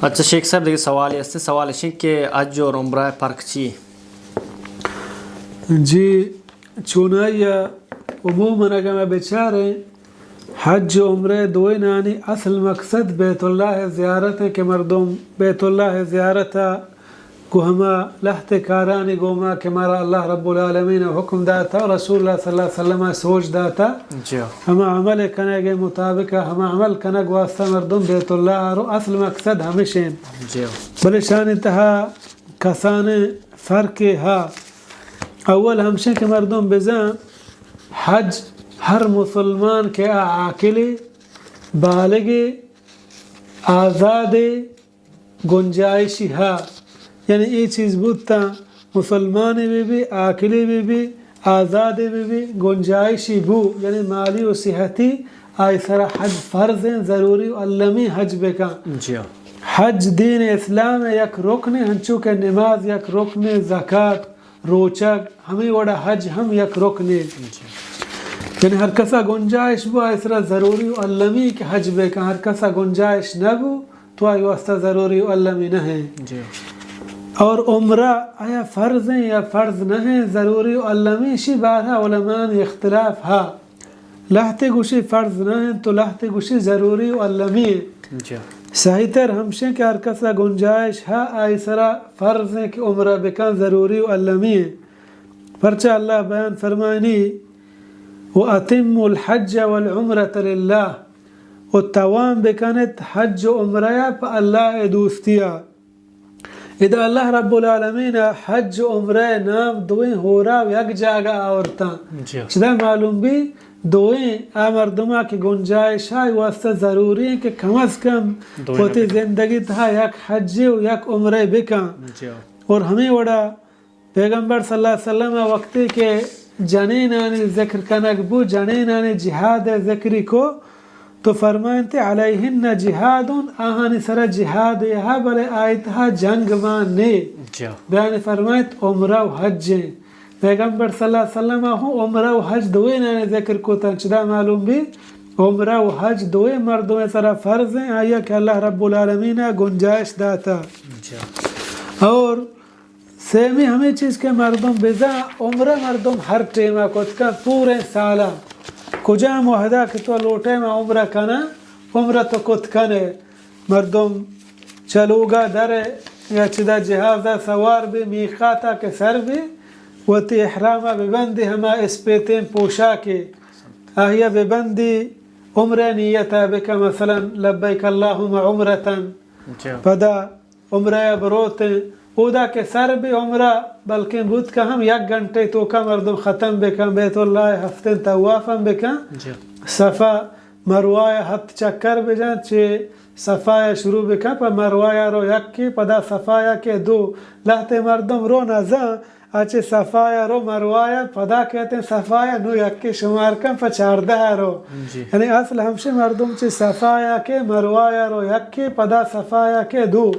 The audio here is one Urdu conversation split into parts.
اچھا شیخ صاحب دیکھیے سوال ہے سوال ہے کہ حج اور عمرہ فرق چی جی چونائی عموماً اگر میں بچاریں حج و عمرہ دوئے نانی اصل مقصد بیت اللہ زیارت ہے کہ مردم بیت اللہ زیارت کو ہما لحت کارانی گوما کہ مارا اللہ رب العالمین حکم داتا اور رسول اللہ صلی اللہ علیہ وسلم سوچ داتا ہما عمل کنگ مطابق ہما عمل کنگ واسطہ مردم بیت اللہ رو اصل مقصد ہمیشہ بلشان انتہا کسان فرق ہا اول ہمشہ کہ مردم بزن حج ہر مسلمان کے عاقل بالغ آزاد گنجائشی ہا یعنی یہ چیز بودتا مسلمان بھی عاقلی بھی آزاد بھی گنجائشی بو یعنی مالی و صحتی آئی سرا حج فرض ہیں ضروری علمی حج بکا حج دین اسلام یک رکن ہنچو کہ نماز یک رکن زکاة روچک ہمیں وڑا حج ہم یک رکن یعنی ہر کسا گنجائش بو آئی سرا ضروری علمی کہ حج بکا ہر کسا گنجائش نہ بو تو آئی واسطہ ضروری علمی نہ ہے اور عمرہ آیا فرض ہیں یا فرض نہ ہیں ضروری علمی شی بارہ علماء اختلاف ہا لہتے گوشی فرض نہ ہیں تو لہتے گوشی ضروری علمی ہے صحیح تر ہمشہ کہ ہر کسا گنجائش ہا آئی سرا فرض ہیں کہ عمرہ بکن ضروری علمی ہے پرچہ اللہ بیان فرمائنی وَأَتِمُّ الْحَجَّ وَالْعُمْرَةَ لِلَّهِ وَتَوام بکنت حج و عمرہ پا اللہ دوستیا اذا اللہ رب العالمین حج و عمرہ نام دوئیں ہو رہا و یک جاگہ آورتا چدا معلوم بھی دوئیں مردمہ کی گنجائش ہے واسطہ ضروری ہے کہ کم از کم ہوتی زندگی تھا یک حج و یک عمرہ بکا اور ہمیں وڑا پیغمبر صلی اللہ علیہ وسلم وقتی کے جنینانی ذکر کنک بو جنینانی جہاد ذکری کو تو فرمائنتے علیہن جہاد آہانی سر جہاد یہاں بلے آیتہا جنگ مانے بیان فرمائت عمرہ و حج پیغمبر صلی اللہ علیہ وسلم عمرہ و حج دوئے نانے ذکر کو تنچدہ معلوم بھی عمرہ و حج دوئے مردوں سر فرض ہیں آیا کہ اللہ رب العالمین گنجائش داتا اور سیمی ہمیں چیز کے مردم بزا عمرہ مردم ہر ٹیمہ کت کا پورے سالہ کجا معاہدہ کہ تو لوٹے میں عمرہ کنا عمرہ تو کت کنے مردم چلوگا در یا چدا جہازہ سوار بھی میقاتا کے سر بھی وتی احرامہ ببندی ہما اسپیتیں پوشا کے آہیا ببندی عمرہ نیتا بکا مثلا لبیک اللہم عمرتاً پدا عمرہ بروتیں اودا کے سر بھی عمرہ بلکہ بود کا ہم یک گھنٹے تو کا مردم ختم بکن بیت اللہ ہفتن توافم بکن صفا مروایہ ہفت چکر بجن چے صفایہ شروع بکن پا مروایہ رو یک کی پدا صفایہ کے دو لہتے مردم رو نزان اچھے صفایہ رو مروایہ پدا کہتے ہیں صفایہ نو یک کی شمار کن پا 14 رو یعنی اصل ہمشے مردم چے صفایہ کے مروایہ رو یک کی پدا صفایہ کے دو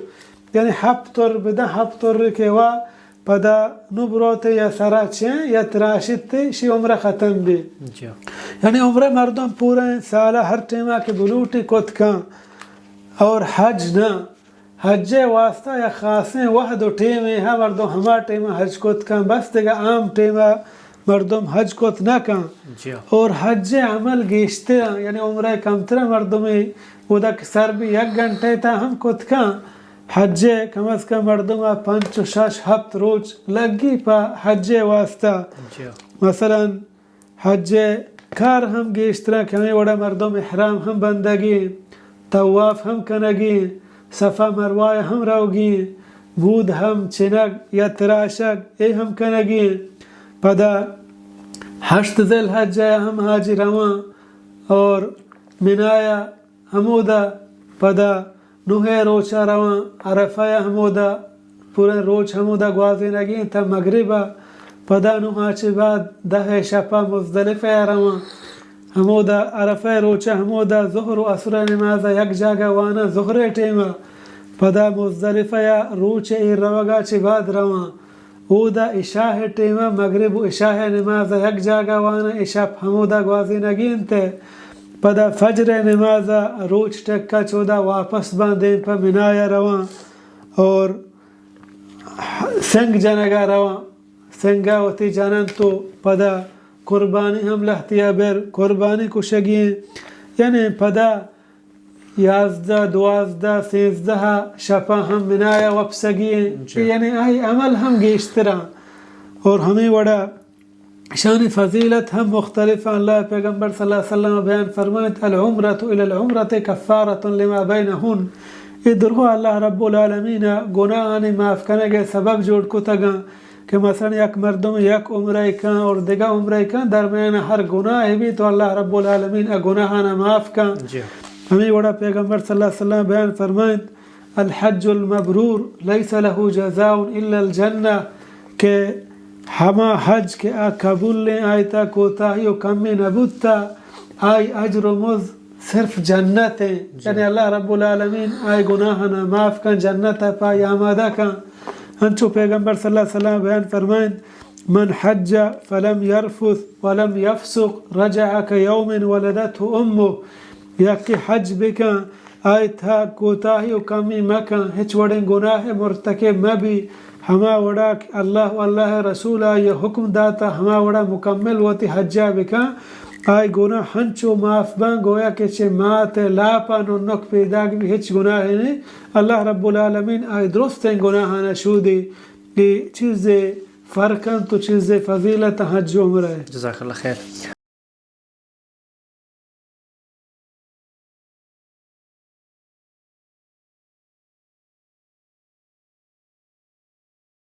یعنی ہفتر بدا ہفتر کے وا پدا نبروتے یا سرا چین یا تراشتے شی عمرہ ختم بھی یعنی عمرہ مردم پورا سالہ ہر ٹیمہ کے بلوٹی کت کان اور حج نہ حج واسطہ یا خاصیں وحد و ٹیمیں ہاں مردم ہما ٹیمہ حج کت کان بس دیگا عام ٹیمہ مردم حج کت نہ کان اور حج عمل گیشتے یعنی عمرہ کمترہ مردمی اودا سر بھی یک گھنٹے تا ہم کت کان حج کم از کم مردم 5-6 ہفت روز لگی پا حج واسطہ مثلا حج کار ہم گیشترا کہ ہمیں وڑا مردم احرام ہم بندگی طواف ہم کنگی صفا مروائے ہم روگی بود ہم چنگ یا تراشک اے ہم کنگی پدا 8 ذی الحجہ ہم حاجی روان اور منایا ہمودا پدا نوہے روچا روان عرفہ ہمودا پورے روچ ہمودا گوازی نگی تا مغربہ پدا نوہا چی بعد 10 شپا مزدلفہ روان ہمودا عرفہ روچا ہمودا ظہر و عصر نمازہ یک جاگہ وانا ظہر ٹیمہ پدا مزدلفہ روچ ایر روگا چی بعد روان اودا عشاء ٹیمہ مغرب و عشاء نمازہ یک جاگہ وانا عشاء ہمودا گوازی نگی تے پدا فجر نمازا روچ ٹکا 14 واپس باندھیں پا منایا رواں اور سنگ جنگا رواں سنگا ہوتی جانن تو پدا قربانی ہم لہتیا بیر قربانی کو شگیں یعنی پدا 11 12 13 شپا ہم منایا وپسگیں یعنی آئی عمل ہم گیشترا اور ہمیں وڑا شان فضیلت ہم مختلف اللہ پیغمبر صلی اللہ علیہ وسلم بیان فرمائت العمرۃ الى العمرۃ کفارۃ لما بینہن یہ درگو اللہ رب العالمین گناہانی معاف کرنے کے سبب جوڑ کو تگا کہ مثلا یک مردم یک عمرہ کن اور دیگا عمرہ کن درمیان ہر گناہ بھی تو اللہ رب العالمین گناہانا معاف کن ہمیں وڑا پیغمبر صلی اللہ علیہ وسلم بیان فرمائت الحج المبرور لیس له جزاء الا الجنہ کہ ہما حج کے قبول لیں آئیتا کوتاہی و کمی نبوتا آئی اجر و مز صرف جنت ہیں یعنی اللہ رب العالمین آئی گناہنا معاف کن جنت پائی آمادہ کن ہنچو پیغمبر صلی اللہ علیہ وسلم بیان فرمائیں من حج فلم يرفث ولم يفسق رجع كيوم ولدته امه یکی حج بکن آئیتا کوتاہی و کمی مکن ہچ وڑیں گناہ مرتکب مبی ہما وڑا اللہ واللہ رسول یہ حکم داتا ہما وڑا مکمل ہوتی حجہ بکن آئی گناہ ہنچو معاف بان گویا کہ چھے مات لاپا ننک پیدا بھی ہچ گناہ نہیں اللہ رب العالمین آئی درست ہیں گناہانا شودی یہ چیز فرقاً تو چیز فضیلت حج عمرہ ہے. جزاک اللہ خیر.